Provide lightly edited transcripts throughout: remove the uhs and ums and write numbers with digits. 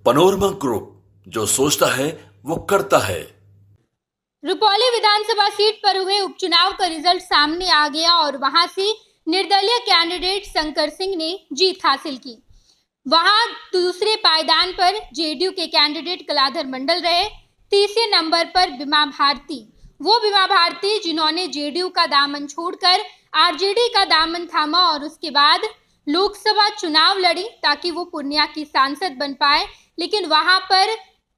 Panorama group, जो सोचता है वो करता है। रुपौली विधानसभा सीट पर हुए उपचुनाव का रिजल्ट सामने आ गया और वहां से निर्दलीय कैंडिडेट शंकर सिंह ने जीत हासिल की। वहां दूसरे पायदान पर जेडीयू के कैंडिडेट कलाधर मंडल रहे। तीसरे नंबर पर बीमा भारती, वो बीमा भारती जिन्होंने जेडीयू का दामन छोड़कर आरजेडी का दामन थामा और उसके बाद लोकसभा चुनाव लड़ी ताकि वो पूर्णिया की सांसद बन पाए। लेकिन वहां पर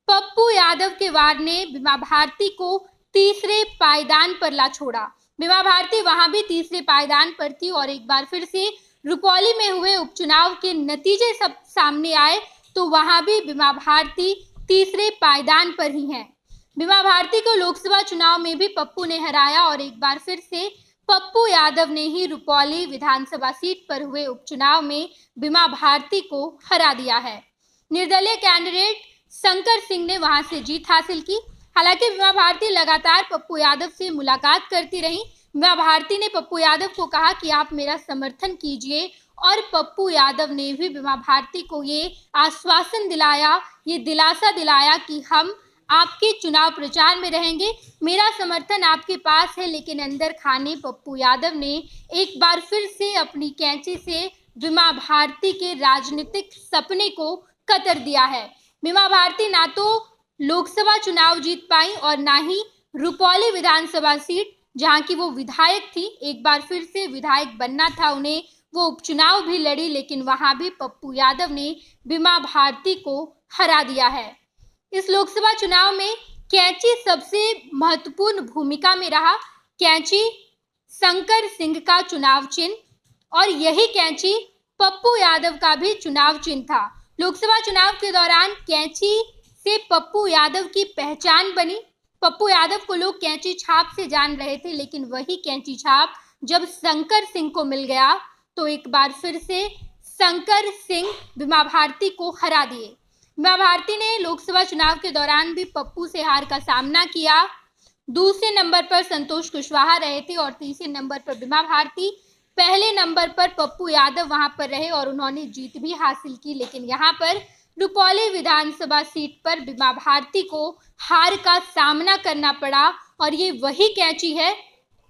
पप्पू यादव के वार ने बीमा भारती को तीसरे पायदान पर ला छोड़ा। बीमा भारती वहां भी तीसरे पायदान पर थी और एक बार फिर से रुपौली में हुए उपचुनाव के नतीजे सब सामने आए तो वहां भी बीमा भारती तीसरे पायदान पर ही हैं। बीमा भारती को लोकसभा चुनाव में भी पप्पू ने हराया और एक बार फिर से पप्पू यादव ने ही रुपौली विधानसभा सीट पर हुए उपचुनाव में बीमा भारती को हरा दिया है। निर्दलीय कैंडिडेट शंकर सिंह ने वहां से जीत हासिल की। हालांकि बीमा भारती लगातार पप्पू यादव से मुलाकात करती रही। बीमा भारती ने पप्पू यादव को कहा कि आप मेरा समर्थन कीजिए और पप्पू यादव ने भी बीमा भारती को ये आश्वासन दिलाया, ये दिलासा दिलाया कि हम आपके चुनाव प्रचार में रहेंगे, मेरा समर्थन आपके पास है। लेकिन अंदर खाने पप्पू यादव ने एक बार फिर से अपनी कैंची से बीमा भारती के राजनीतिक सपने को कतर दिया है। बीमा भारती ना तो लोकसभा चुनाव जीत पाई और ना ही रुपौली विधानसभा सीट जहां की वो विधायक थी, एक बार फिर से विधायक बनना था उन्हें, वो उपचुनाव भी लड़ी लेकिन वहां भी पप्पू यादव ने बीमा भारती को हरा दिया है। इस लोकसभा चुनाव में कैंची सबसे महत्वपूर्ण भूमिका में रहा। कैंची शंकर सिंह का चुनाव चिन्ह और यही कैंची पप्पू यादव का भी चुनाव चिन्ह था। लोकसभा चुनाव के दौरान कैंची से पप्पू यादव की पहचान बनी। पप्पू यादव को लोग कैंची छाप से जान रहे थे लेकिन वही कैंची छाप जब शंकर सिंह को मिल गया तो एक बार फिर से शंकर सिंह बीमा भारती को हरा दिए। बीमा भारती ने लोकसभा चुनाव के दौरान भी पप्पू से हार का सामना किया। दूसरे नंबर पर संतोष कुशवाहा रहे थे और तीसरे नंबर पर बीमा भारती। पहले नंबर पर पप्पू यादव वहां पर रहे और उन्होंने जीत भी हासिल की। लेकिन यहाँ पर रुपौली विधानसभा सीट पर बीमा भारती को हार का सामना करना पड़ा और ये वही कैंची है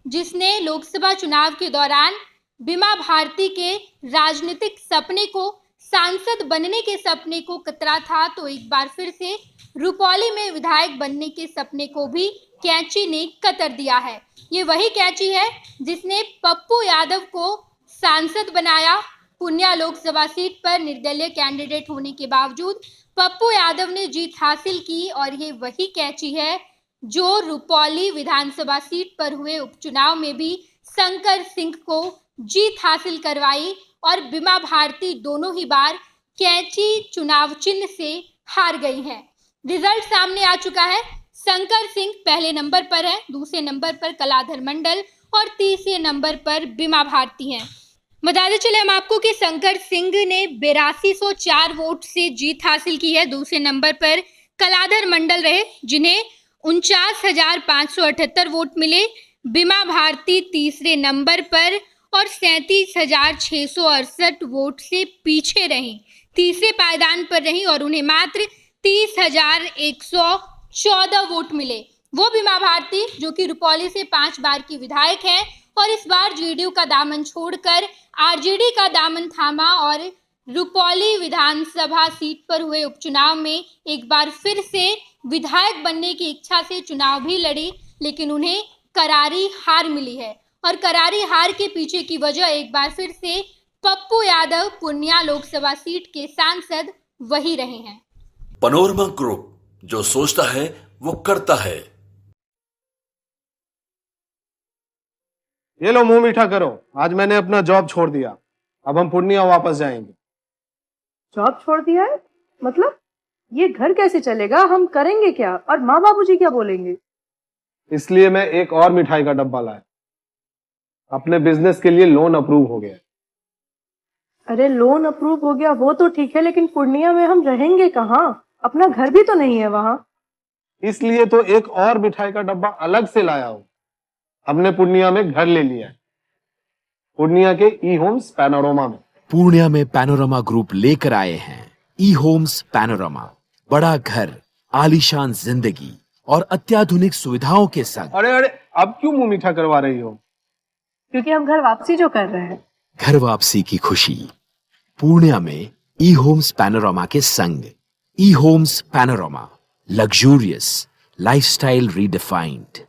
जिसने लोकसभा चुनाव के दौरान बीमा भारती के राजनीतिक सपने को, सांसद बनने के सपने को कतरा था तो एक बार फिर से रुपौली में विधायक बनने के सपने को भी कैंची ने कतर दिया है। ये वही कैंची है जिसने पप्पू यादव को सांसद बनाया। पूर्णिया लोकसभा सीट पर निर्दलीय कैंडिडेट होने के बावजूद पप्पू यादव ने जीत हासिल की और ये वही कैंची है जो रुपौली विधानसभा सीट पर हुए उपचुनाव में भी शंकर सिंह को जीत हासिल करवाई और बीमा भारती दोनों ही बार कैंची चुनाव चिन्ह से हार गई हैं। रिजल्ट सामने आ चुका है। शंकर सिंह पहले नंबर पर है, दूसरे नंबर पर कलाधर मंडल और तीसरे नंबर पर बीमा भारती हैं। बताते चले हम आपको कि शंकर सिंह ने 8204 वोट से जीत हासिल की है। दूसरे नंबर पर कलाधर मंडल रहे जिन्हें 49,578 वोट मिले। बीमा भारती तीसरे नंबर पर और 37,668 वोट से पीछे रहीं, तीसरे पायदान पर रहीं और उन्हें मात्र 30,114 वोट मिले। वो बीमा भारती जो कि रुपौली से 5 बार की विधायक हैं और इस बार जेडीयू का दामन छोड़कर आरजेडी का दामन थामा और रुपौली विधानसभा सीट पर हुए उपचुनाव में एक बार फिर से विधायक बनने की इच्छा से चुनाव भी लड़ी लेकिन उन्हें करारी हार मिली है और करारी हार के पीछे की वजह एक बार फिर से पप्पू यादव पूर्णिया लोकसभा सीट के सांसद वही रहे हैं। पनोरमा ग्रुप, जो सोचता है वो करता है। ये लो मुंह मीठा करो, आज मैंने अपना जॉब छोड़ दिया, अब हम पूर्णिया वापस जाएंगे। जॉब छोड़ दिया है? मतलब ये घर कैसे चलेगा? हम करेंगे क्या और माँ बाबूजी क्या बोलेंगे? इसलिए मैं एक और मिठाई का डब्बा लाया। अपने बिजनेस के लिए लोन अप्रूव हो गया। अरे लोन अप्रूव हो गया वो तो ठीक है लेकिन पूर्णिया में हम रहेंगे कहाँ? अपना घर भी तो नहीं है वहाँ। इसलिए तो एक और मिठाई का डब्बा अलग से लाया हूँ। हमने पूर्णिया में घर ले लिया है, पूर्णिया के ई होम्स पैनोरमा में। पूर्णिया में पैनोरमा ग्रुप लेकर आए हैं ई होम्स पैनोरमा। बड़ा घर, आलीशान जिंदगी और अत्याधुनिक सुविधाओं के संग अरे अरे, अब क्यों मुंह मीठा करवा रही हो? क्योंकि हम घर वापसी जो कर रहे हैं। घर वापसी की खुशी पूर्णिया में ई होम्स पैनोरामा के संग। ई Homes Panorama, luxurious lifestyle redefined.